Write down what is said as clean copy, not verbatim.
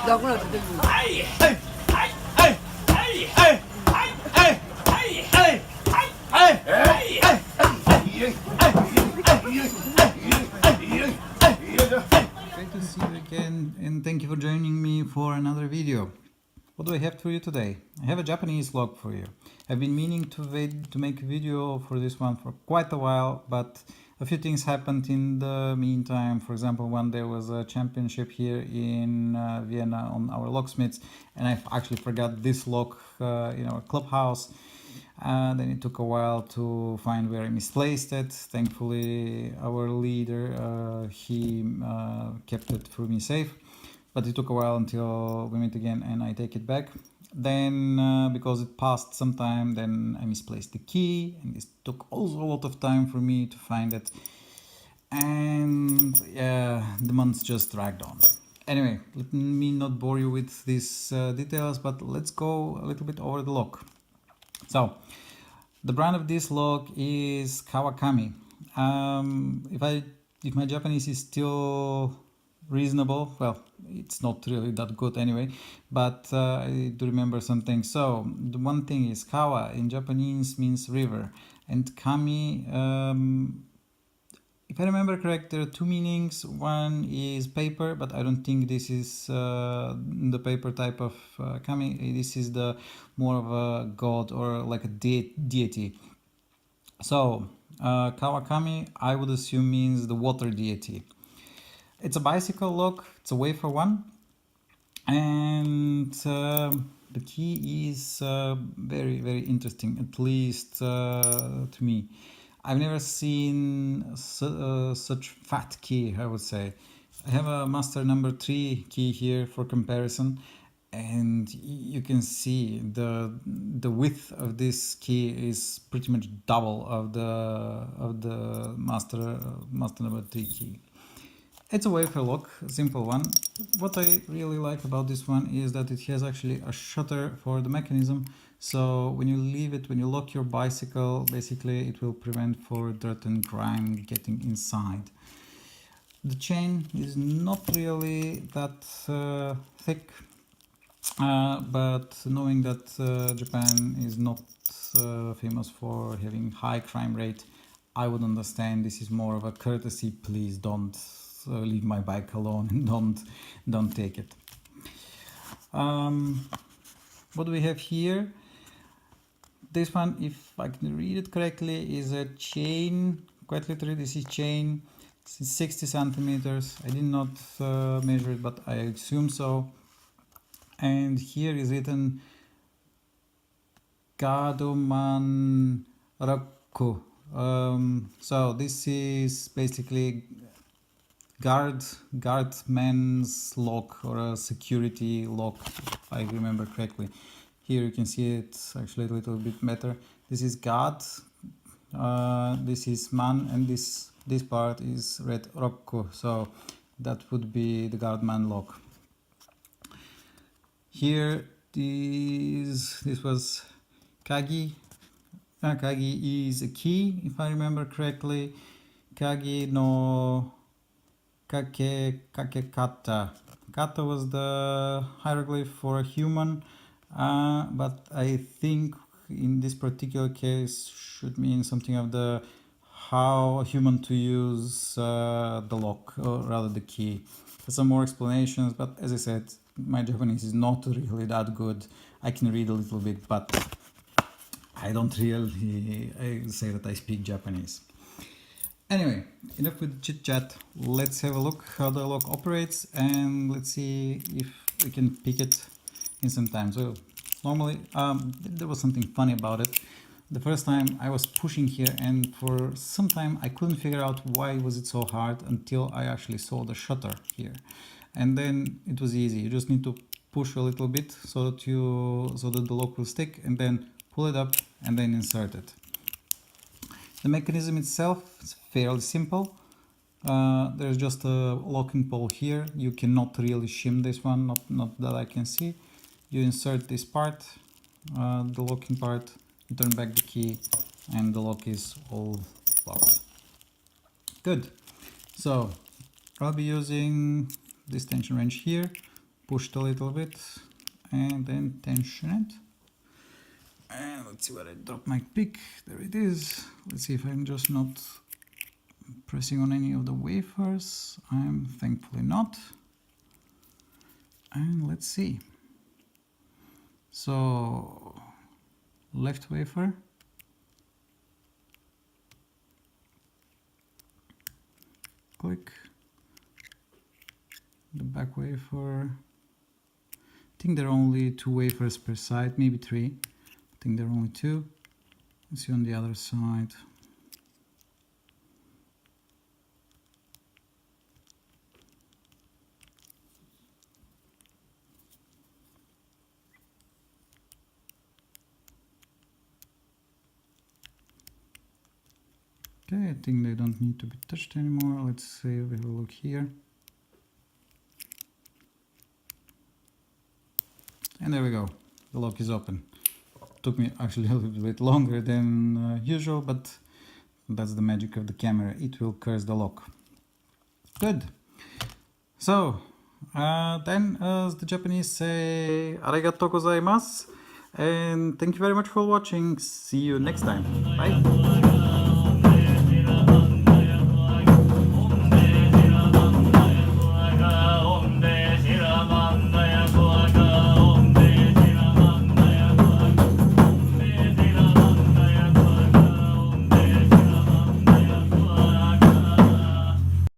Great to see you again, and thank you for joining me for another video. What do I have for you today? I have a Japanese log for you. I've been meaning to make a video for this one for quite a while, but a few things happened in the meantime. For example, one there was a championship here in Vienna on our locksmiths, and I actually forgot this log in our clubhouse. Then it took a while to find where I misplaced it. Thankfully, our leader, he kept it for me safe. But it took a while until we meet again and I take it back. Then, because it passed some time, then I misplaced the key, and this took also a lot of time for me to find it. And yeah, the months just dragged on. Anyway, let me not bore you with these details, but let's go a little bit over the log. So, the brand of this log is KAWAKAMI. If my Japanese is still reasonable, well, it's not really that good anyway, but I do remember something. So the one thing is kawa in Japanese means river, and kami, if I remember correct, there are two meanings. One is paper, but I don't think this is the paper type of kami. This is the more of a god or like a deity. So Kawakami, I would assume, means the water deity. It's a bicycle log, it's a wafer one, and the key is very, very interesting, at least to me. I've never seen such fat key, I would say. I have a master number 3 key here for comparison, and you can see the width of this key is pretty much double of the master number 3 key. It's a wafer lock, a simple one. What I really like about this one is that it has actually a shutter for the mechanism. So when you leave it, when you lock your bicycle, basically it will prevent for dirt and grime getting inside. The chain is not really that thick, but knowing that Japan is not famous for having high crime rate, I would understand this is more of a courtesy. Please don't leave my bike alone and don't take it. What do we have here? This one, if I can read it correctly, is a chain. Quite literally, this is chain. It's 60 centimeters. I did not measure it, but I assume so. And here is written Gadoman Raku. So this is basically guardman's lock or a security lock, if I remember correctly. Here you can see it actually a little bit better. This is guard, this is man, and this part is red rokko, so that would be the guardman lock. Here this was kagi. Kagi is a key, if I remember correctly. Kagi no kakekata. Kata was the hieroglyph for a human, but I think in this particular case should mean something of the how a human to use the lock, or rather the key. There's some more explanations, but as I said, my Japanese is not really that good. I can read a little bit, but I don't really say that I speak Japanese. Anyway, enough with chit chat. Let's have a look how the lock operates, and let's see if we can pick it in some time. So normally there was something funny about it. The first time I was pushing here, and for some time I couldn't figure out why was it so hard until I actually saw the shutter here, and then it was easy. You just need to push a little bit so that the lock will stick, and then pull it up and then insert it. The mechanism itself is fairly simple. There's just a locking pole here. You cannot really shim this one, not that I can see. You insert this part, the locking part, you turn back the key, and the lock is all locked. Good. So I'll be using this tension wrench here pushed a little bit and then tension it. And let's see where I dropped my pick. There it is. Let's see if I'm just not pressing on any of the wafers. I'm thankfully not. And let's see. So left wafer, click, the back wafer. I think there are only 2 wafers per side, maybe 3. I think there are only 2. Let's see on the other side. Okay, I think they don't need to be touched anymore. Let's see, we have a look here. And there we go, the lock is open. Took me actually a little bit longer than usual, but that's the magic of the camera, it will curse the lock. Good. So, then as the Japanese say, arigatou gozaimasu, and thank you very much for watching. See you next time. Bye.